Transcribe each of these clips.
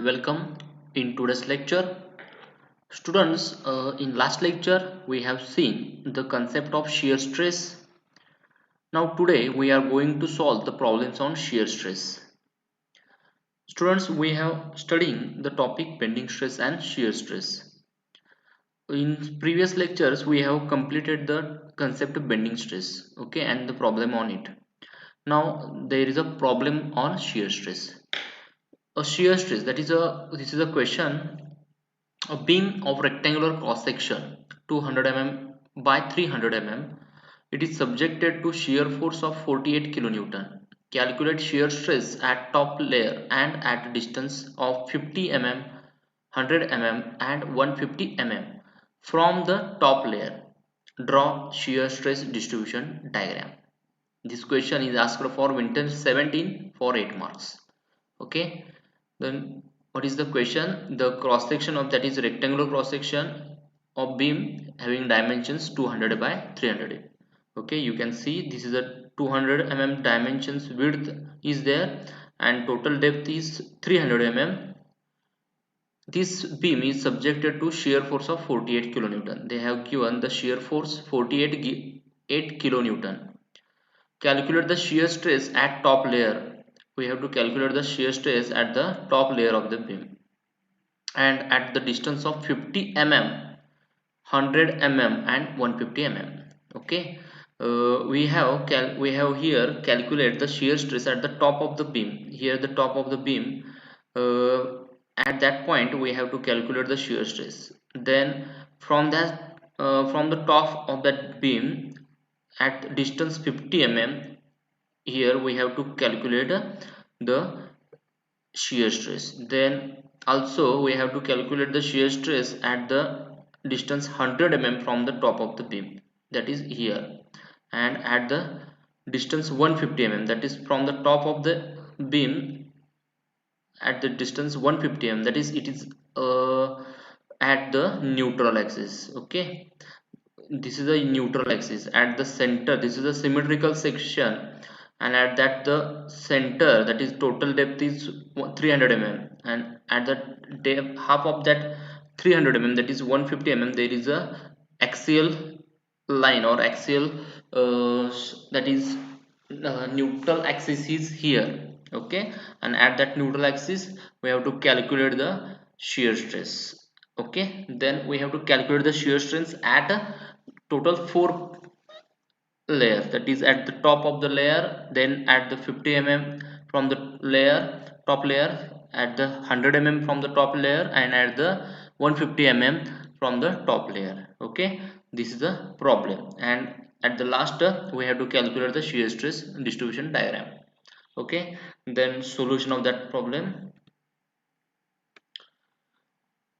welcome in today's lecture. Students, in last lecture we have seen the concept of shear stress. Now today we are going to solve the problems on shear stress. Students, we have studying the topic bending stress and shear stress. In previous lectures we have completed the concept of bending stress, okay, and the problem on it. Now there is a problem on shear stress. A shear stress, that is a this is a question. A beam of rectangular cross section 200 mm by 300 mm. It is subjected to shear force of 48 kilonewton. Calculate shear stress at top layer and at a distance of 50 mm, 100 mm and 150 mm from the top layer. Draw shear stress distribution diagram. This question is asked for winter 17 for 8 marks. Okay, then what is the question? The cross section of that is rectangular cross section of beam having dimensions 200 by 300. Okay, you can see this is a 200 mm dimensions width is there and total depth is 300 mm. This beam is subjected to shear force of 48 kilonewton. They have given the shear force 48 kilonewton. Calculate the shear stress at top layer. We have to calculate the shear stress at the top layer of the beam and at the distance of 50 mm, 100 mm and 150 mm. Okay, we have here calculate the shear stress at the top of the beam. Here the top of the beam, at that point we have to calculate the shear stress. Then from the top of that beam at distance 50 mm, here we have to calculate the shear stress. Then also we have to calculate the shear stress at the distance 100 mm from the top of the beam, that is here, and at the distance 150 mm, that is from the top of the beam at the distance 150 mm, that is it is at the neutral axis. Okay, this is a neutral axis. At the center, this is a symmetrical section, and at that the center, that is total depth is 300 mm, and at the depth half of that 300 mm, that is 150 mm, there is a axial line or axial, that is neutral axis is here. Okay, and at that neutral axis we have to calculate the shear stress. Okay, then we have to calculate the shear stress at a total 4 layers, that is at the top of the layer, then at the 50 mm from the layer top layer, at the 100 mm from the top layer, and at the 150 mm from the top layer. Okay, this is the problem, and at the last we have to calculate the shear stress distribution diagram. Okay, then solution of that problem.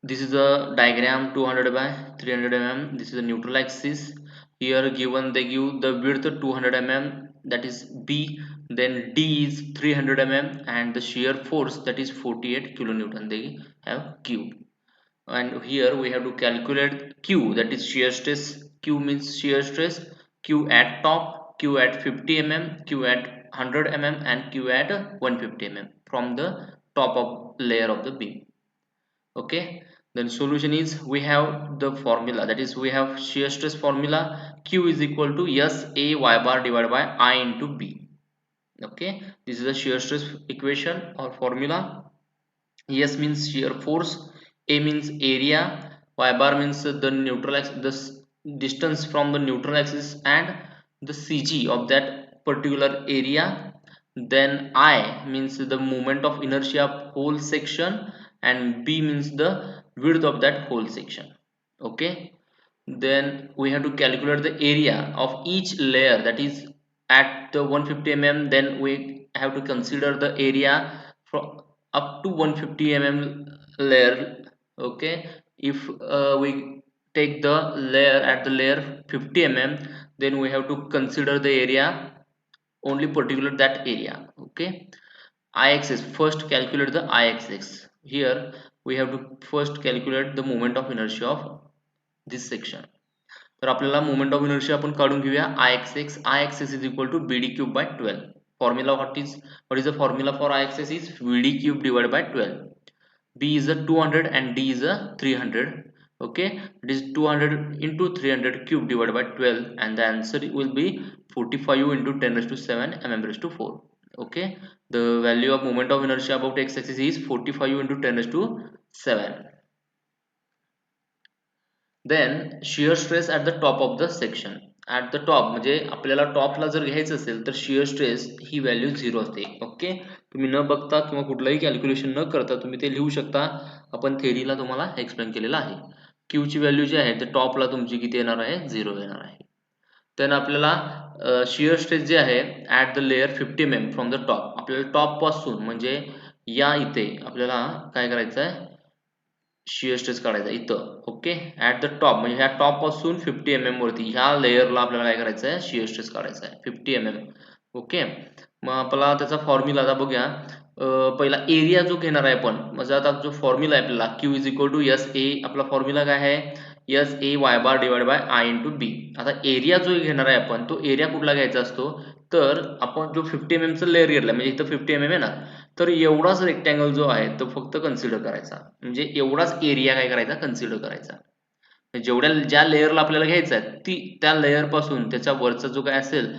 This is a diagram 200 by 300 mm. This is a neutral axis. Here given they give the width 200 mm, that is B, then D is 300 mm, and the shear force, that is 48 kilonewton they have Q. And here we have to calculate Q, that is shear stress. Q means shear stress. Q at top, Q at 50 mm, Q at 100 mm and Q at 150 mm from the top of layer of the beam. Okay, then solution is we have the formula, that is we have shear stress formula. Q is equal to S A y bar divided by I into B. Okay, this is the shear stress equation or formula. S means shear force, A means area, y bar means the neutral axis, the distance from the neutral axis, and the CG of that particular area. Then I means the moment of inertia of whole section, and B means the width of that whole section. Okay, then we have to calculate the area of each layer, that is at the 150 mm, then we have to consider the area from up to 150 mm layer. Okay, if we take the layer at the layer 50 mm, then we have to consider the area only particular that area. Okay, I-axis, first calculate the I-axis. Here we have to first calculate the moment of inertia of this section. तर आपल्याला moment of inertia आपण काढून घेऊया. I axis is equal to BD cube by 12. Formula, what is the formula for I axis is VD cube divided by 12. B is a 200 and D is a 300. Okay, it is 200 into 300 cube divided by 12, and the answer will be 45 into 10 raised to 7 mm raised to 4. Okay, the value of moment of inertia about x-axis is 45 into 10 raised to 7. Then shear stress at the top of the section. At the top म्हणजे आपल्याला टॉपला जर घ्यायचं असेल तर shear stress ही value 0 असते. Okay, तुम्ही न बघता किंवा कुठलाही कॅल्क्युलेशन न करता तुम्ही ते लिहू शकता. आपण थेरीला तुम्हाला एक्सप्लेन केलेलं आहे. Q ची व्हॅल्यू जी आहे ते टॉपला तुमची किती येणार आहे, 0 येणार आहे. then आपल्याला shear stress जे आहे at the layer 50 mm from the top, आपल्याला टॉप पासून म्हणजे या इथे आपल्याला काय करायचं आहे, shear stress काढायचा इथं. ओके, ऍट द टॉप म्हणजे ह्या टॉप पासून 50 mm वरती ह्या लेयरला आपल्याला काय करायचं आहे, shear stress काढायचा आहे 50 mm. ओके, मग आपला त्याचा फॉर्म्युला आता बघूया. पहिला एरिया जो घेणार आहे आपण, म्हणजे आता जो फॉर्म्युला आहे आपल्याला Q is equal to S A, आपला फॉर्म्युला काय आहे, S A Y bar divide by I into B. आता एरिया जो घेणार आहे आपण, तो एरिया कुठला घ्यायचा असतो, तर आपण जो 50 mm चा लेअर घेतला म्हणजे इथं 50 mm येणार, तर एवढाच रेक्टँगल जो आहे तो फक्त कन्सिडर करायचा. म्हणजे एवढाच एरिया काय करायचा, कन्सिडर करायचा. ज्या लेअरला आपल्याला घ्यायचा आहे त्या लेअर पासून त्याच्या वरचा जो काय असेल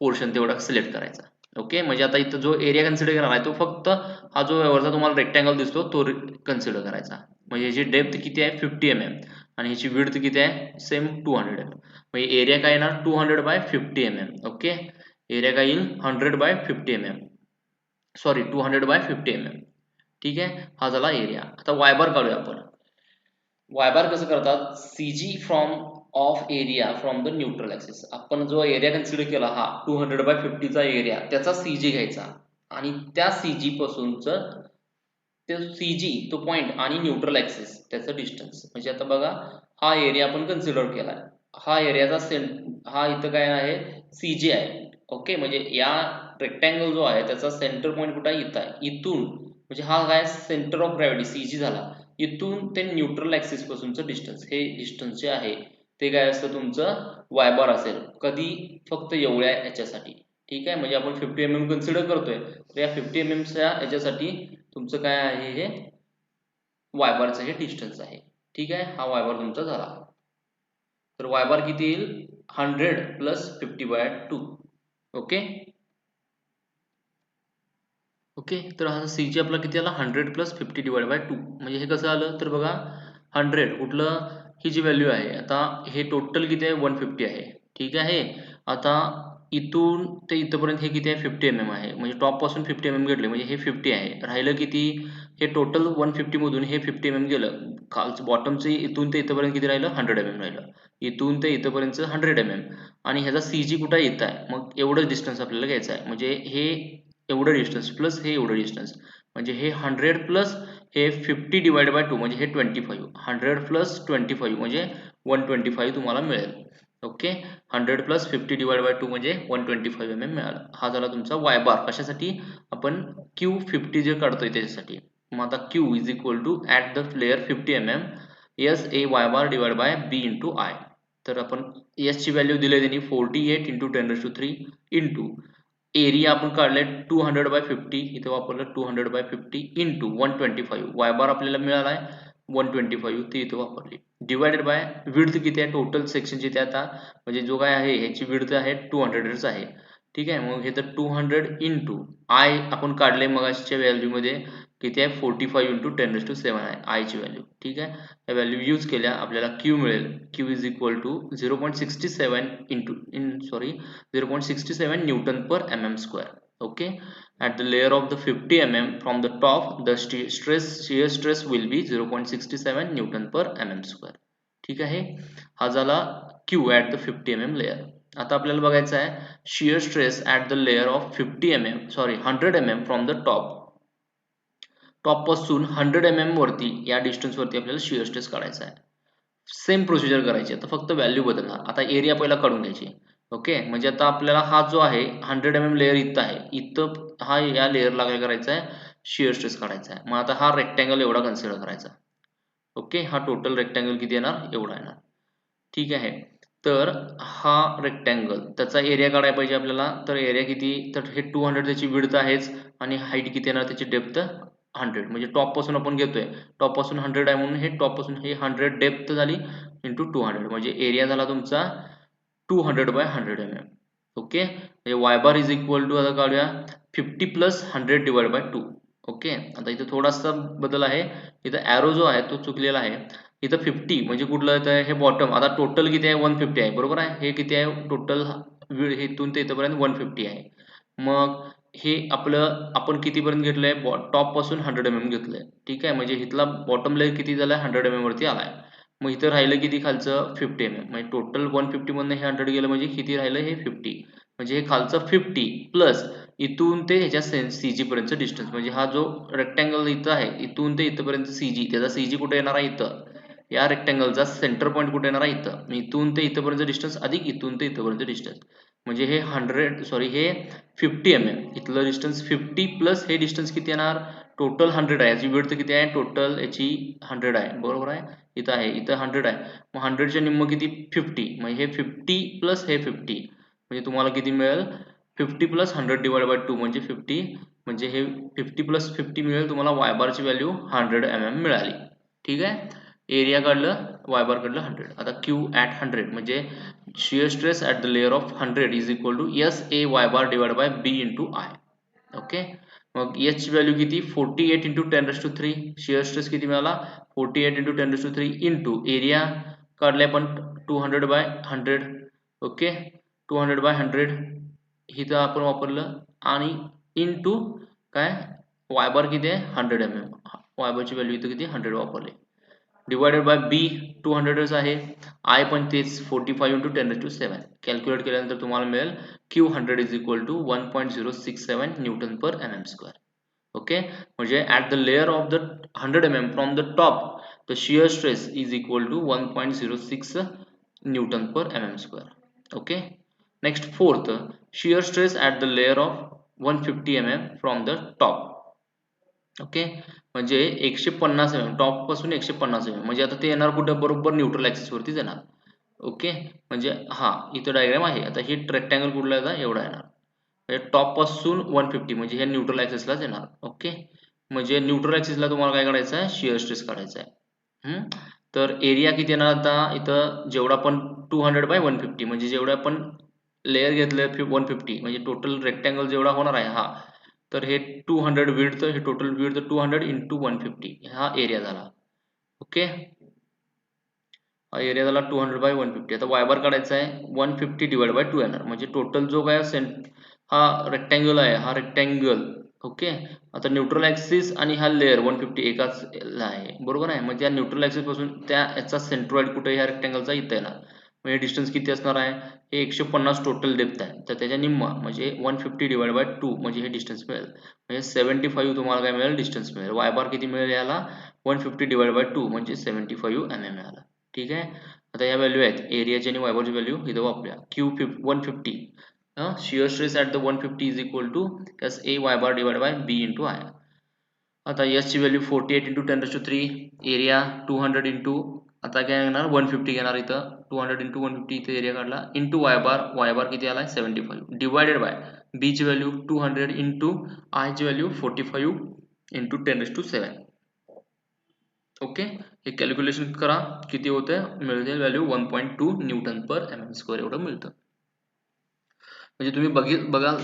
पोर्शन तेवढा सिलेक्ट करायचा. ओके, म्हणजे आता इथं जो एरिया कन्सिडर करणार आहे तो फक्त हा जो वरचा तुम्हाला रेक्टँगल दिसतो तो कन्सिडर करायचा. म्हणजे याची डेप्थ किती आहे, 50 mm, आणि ह्याची विड्थ किती आहे, सेम 200 mm. म्हणजे एरिया काय येणार, 200 बाय 50 mm. ओके, एरिया काय येईल, 100 by 50 mm, sorry 200 by 50 mm. ठीक आहे, हा झाला एरिया. आता वाय बार काढूया आपण. वाय बार कसं करतात, CG from of area from the neutral axis. आपण जो एरिया कन्सिडर केला हा 200 बाय 50 चा एरिया, त्याचा CG घ्यायचा आणि त्या CG पासूनच ते CG तो पॉइंट आणि न्यूट्रल ऍक्सिस त्याचं डिस्टन्स. म्हणजे आता बघा हा एरिया आपण कन्सिडर केलाय, हा एरियाचा हा इथं काय आहे, CG आहे. ओके, म्हणजे या रेक्टँगल जो आहे त्याचा सेंटर पॉइंट कुठे आहे, इथं आहे. इथून म्हणजे हा काय सेंटर ऑफ ग्रॅव्हिटी CG झाला, इथून ते न्यूट्रल ऍक्सिस पासूनचं डिस्टन्स, हे डिस्टन्स जे आहे ते काय असतं तुमचं वाय बार असेल. कधी, फक्त एवढ्या याच्यासाठी. ठीक आहे, म्हणजे आपण 50 mm कन्सिडर करतोय तर या 50 mm च्या याच्यासाठी तुमचं काय आहे, हे वाय बारचं हे डिस्टन्स आहे. ठीक आहे, हा वाय बार तुमचा झाला. तर वाय बार किती येईल, 100 प्लस 50 बाय 2. ओके ओके, तर हा CG आपला किती आला, 100 प्लस 50 डिवाइड बाय 2. म्हणजे हे कसं आलं तर बघा 100 कुठलं, ही जी व्हॅल्यू आहे आता हे टोटल किती आहे, 150 आहे. ठीक आहे, आता इथून ते इथपर्यंत हे किती आहे, 50 mm आहे. म्हणजे टॉप पासून 50 mm घेतले म्हणजे हे 50 आहे. राहिलं किती, हे टोटल 150 मधून हे 50 mm गेलं, खालचं बॉटमचं इथून ते इथपर्यंत किती राहिलं, 100 mm राहिलं. इथून ते इथपर्यंत 100 mm आणि ह्याचा CG कुठं येत आहे, मग एवढं डिस्टन्स आपल्याला घ्यायचं आहे. म्हणजे हे एवढं डिस्टन्स प्लस हे एवढं डिस्टन्स, म्हणजे हे 100 प्लस हे 50 डिवाइड बाय 2 म्हणजे हे 25. 100 प्लस 25 म्हणजे 125 तुम्हाला मिळेल. ओके, 100 प्लस 50 डिवाइड बाय 2 म्हणजे 125 mm मिळालं. हा झाला तुमचा वाय बार. कशासाठी, आपण Q50 जे काढतोय त्याच्यासाठी. मग आता Q is equal to at the layer 50 mm S A Y bar divide by B into I. तर आपण एस ची व्हॅल्यू दिली त्यांनी 48 इंटू 10⁻³ इंटू एरिया आपण काढलाय 200 बाय 50, इथे वापरलं 200 बाय 50 इंटू 125. वाय बार आपल्याला मिळालाय 125, ती इथे वापरली. डिवाइडेड बाय विड्थ किती आहे टोटल सेक्शनची, ते आता म्हणजे जो काय आहे ह्याची विड्थ आहे 200 आहे. ठीक आहे, मग हे तर 200 इंटू आय आपण काढले मगाशीच्या व्हॅल्यू मध्ये किती आहे, 45 इंटू 10⁻⁷ आहे आय ची व्हॅल्यू. ठीक आहे, या व्हॅल्यू यूज केल्या आपल्याला Q मिळेल. Q is equal to 0.67 into 0.67 newton per mm². Okay, at the layer of the 50 mm from the top the shear stress will be 0.67 newton per mm². ठीक आहे, हा झाला Q at the 50 mm layer. आता आपल्याला बघायचं आहे shear stress at the layer of 100 mm from the top पासून 100 mm वरती या डिस्टन्स वरती आपल्याला shear stress काढायचा आहे. सेम प्रोसिजर करायची, आता फक्त व्हॅल्यू बदलणार. आता एरिया पहिला काढून घ्यायची. ओके, म्हणजे आता आपल्याला हा जो आहे 100 mm लेअर इथं आहे, इथं हा या लेअरला काय करायचा आहे, शिअर स्ट्रेस काढायचा आहे. मग आता हा रेक्टँगल एवढा कन्सिडर करायचा. ओके, हा टोटल रेक्टँगल किती येणार, एवढा येणार. ठीक आहे, तर हा रेक्टँगल त्याचा एरिया काढायला पाहिजे आपल्याला. तर एरिया किती, तर हे 200 त्याची विड्थ आहेच आणि हाईट किती येणार त्याची, डेप्थ 100 म्हणजे टॉप पासून आपण घेतोय, टॉप पासून 100 आहे म्हणून हे टॉप पासून हे 100 डेप्थ झाली इंटू 200 म्हणजे एरिया झाला तुमचा 200/100 ओके. म्हणजे y bar is equal to आता काढूया 50 प्लस 100 डिवाइड बाय 2. ओके. आता इथं थोडासा बदल आहे, इथं ॲरो जो आहे तो चुकलेला आहे. इथं 50 म्हणजे कुठलं येतं हे बॉटम. आता टोटल किती आहे 150 आहे बरोबर आहे. हे किती आहे टोटल हे इथून ते इथपर्यंत 150 आहे. मग हे आपलं आपण कितीपर्यंत घेतलंय टॉप पासून 100 mm घेतलंय. ठीक आहे. म्हणजे इथला बॉटम लेयर किती झालाय 100 mm वरती आलाय. मग इथं राहिलं किती खालचं 50 mm म्हणजे टोटल 150 मधनं हे 100 गेलं म्हणजे किती राहिलं हे 50 म्हणजे हे खालचं 50 प्लस इथून ते ह्याच्या CG पर्यंतचं डिस्टन्स म्हणजे हा जो रेक्टँगल इथं आहे इथून ते इथपर्यंत CG त्याचा CG कुठे येणार आहे इथं या रेक्टँगलचा सेंटर पॉईंट कुठे येणार आहे इथं इथून ते इथपर्यंत डिस्टन्स अधिक इथून ते इथपर्यंत डिस्टन्स म्हणजे हे 50 mm इथलं डिस्टन्स 50 प्लस हे डिस्टन्स किती येणार टोटल 100 आहे याची विड्थ किती आहे टोटल याची 100 आहे बरोबर आहे इथं आहे इथं 100 आहे मग 100 च्या निम्म किती 50 म्हणजे हे 50 प्लस हे 50 म्हणजे तुम्हाला किती मिळेल 50 प्लस 100 डिवाइड बाय 2 म्हणजे 50 म्हणजे हे 50 प्लस 50 मिळेल तुम्हाला y बार ची व्हॅल्यू 100 mm मिळाली ठीक आहे एरिया काढलं y बार काढलं 100 आता Q at 100 म्हणजे shear stress at the layer of 100 is equal to SA y bar divided by B into I okay मग H ची व्हॅल्यू किती 48 into 10 raised to 3 shear stress किती मिळाला 48 into 10 raised to 3 into area काढले आपण 200/100 okay 200/100 इथं आपण वापरलं आणि into काय y बार किती आहे 100 mm y बार ची व्हॅल्यू इथं किती 100 वापरली डिवाइडेड बाय B 200 आहे I पण तेच 45 into 10 raised to 7 कॅल्क्युलेट केल्यानंतर तुम्हाला मिळेल Q100 is equal to 1.067 Newton per mm square okay म्हणजे at the layer of the 100 mm from the top the shear stress is equal to 1.06 Newton per mm square okay next fourth shear stress at the layer of 150 mm from the top okay म्हणजे 150 mm top पासून 150 mm म्हणजे आता ते येणार कुठे बरोबर neutral axis वरतीच येणार ओके म्हणजे हा इथं डायग्राम आहे आता ही रेक्टँगल कुठला येणार एवढा येणार म्हणजे टॉप पासून 150 म्हणजे हे न्यूट्रल ऍक्सिसलाच येणार ओके म्हणजे न्यूट्रल ऍक्सिसला तुम्हाला काय काढायचं आहे शियर स्ट्रेस काढायचा आहे तर एरिया किती येणार आता इथं जेवढा आपण 200/150 म्हणजे जेवढं आपण लेयर घेतलं 150 म्हणजे टोटल रेक्टँगल जेवढा होणार आहे हा तर हे 200 विड्थ हे टोटल विड्थ 200 into 150 हा एरिया झाला ओके हा एरिया झाला 200/150 आता y बार काढायचा आहे 150 डिवाइड बाय 2 येणार म्हणजे टोटल जो काय हा रेक्टँगल आहे हा रेक्टँगल ओके आता न्यूट्रल ऍक्सिस आणि हा लेअर 150 एकाच आहे बरोबर आहे म्हणजे या न्यूट्रल ऍक्सिस पासून त्या याचा सेंट्रॉइड कुठे ह्या रेक्टँगलचा इथं येणार म्हणजे डिस्टन्स किती असणार आहे हे 150 टोटल डेप्थ आहे तर त्याच्या निम्मा म्हणजे 150 डिवाइड बाय 2 म्हणजे हे डिस्टन्स मिळेल म्हणजे 75 तुम्हाला काय मिळेल डिस्टन्स मिळेल y बार किती मिळेल याला 150 डिवाइड बाय 2 म्हणजे 75 mm मिळाला ठीक आहे आता या व्हॅल्यू आहेत एरियाची आणि y बारची व्हॅल्यू इथं वापरूया Q 150 shear stress at the 150 is equal to SA y bar divided by B into I आता S ची value 48 into 10 raised to 3 area 200 into आता काय येणार 150 घेणार इथं 200 into 150 इथे एरिया काढला इंटू y बार किती आलाय 75 डिवाइडेड बाय B ची व्हॅल्यू 200 into I ची value 45 into 10 raised to 7 okay हे कॅल्क्युलेशन करा किती होतं मिळते व्हॅल्यू 1.2 न्यूटन पर mm स्क्वेअर एवढं मिळतं म्हणजे तुम्ही बघाल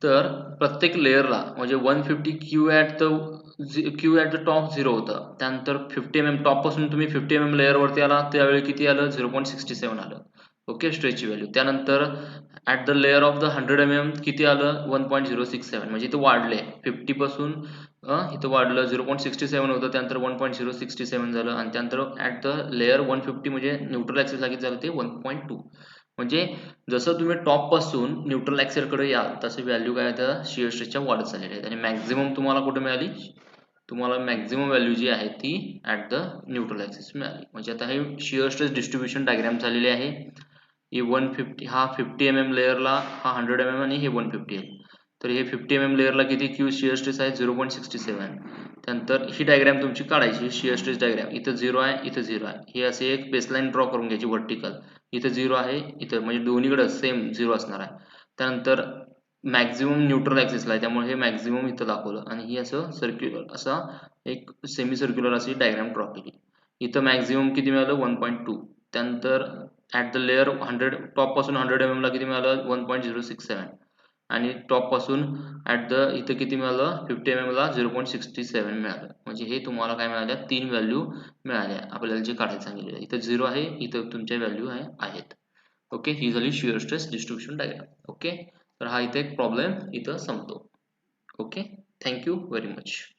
तर प्रत्येक लेयरला म्हणजे 150 Q ॲट द टॉप 0 होतं त्यानंतर 50 mm टॉप पासून तुम्ही 50 mm लेयर वरती आला त्यावेळी किती आलं 0.67 आलं ओके स्ट्रेचची व्हॅल्यू त्यानंतर at the layer of the 100 mm किती आलं 1.067 म्हणजे इथं वाढले 50 पासून इथं वाढलं 0.67 होतं त्यानंतर 1.067 झालं आणि त्यानंतर ॲट द लेयर 150 म्हणजे न्यूट्रल ऍक्सिसला किती झालं ते 1.2 म्हणजे जसं तुम्ही टॉप पासून न्यूट्रल ऍक्सिस कडे याल तसे व्हॅल्यू काय आता शियर स्ट्रेसच्या वाढत चाललेल्या आहेत आणि मॅक्झिमम तुम्हाला कुठे मिळाली तुम्हाला मॅक्झिमम व्हॅल्यू जी आहे ती ॲट द न्यूट्रल ऍक्सिस मिळाली म्हणजे आता हे शियर स्ट्रेस डिस्ट्रीब्युशन डायग्राम झालेली आहे ही 150 हा 50 mm लेयरला हा 100 mm आणि हे 150 आहे तर हे 50 mm लेयरला किती क्यू शियर स्ट्रेस आहे 0.67 त्यानंतर ही डायग्राम तुमची काढायची शियर स्ट्रेस डायग्राम इथं 0 आहे इथं 0 आहे हे असे एक बेसलाईन ड्रॉ करून घ्यायची व्हर्टिकल इथं 0 आहे इथं म्हणजे दोन्हीकडे सेम 0 असणार आहे त्यानंतर मॅक्झिमम न्यूट्रल ॲक्सिसला आहे, त्यामुळे हे मॅक्झिमम इथं दाखवलं आणि ही असं सर्क्युलर असा एक सेमी सर्क्युलर अशी डायग्राम ड्रॉ केली. इथं मॅक्झिमम किती मिळालं 1.2. त्यानंतर ॲट द लेअर 100 टॉपपासून 100 mm ला किती मिळालं 1.067 आणि टॉपपासून ॲट द इथं किती मिळालं 50 mm ला 0.67 मिळालं. म्हणजे हे तुम्हाला काय मिळाल्या 3 व्हॅल्यू मिळाल्या आपल्याला जे काढायला सांगितलेलं आहे. इथं 0 आहे, इथं तुमच्या व्हॅल्यू आहेत. ओके, ही झाली shear stress distribution diagram. Okay, तर हा इथे एक प्रॉब्लेम इथं संपतो. Okay, thank you very much.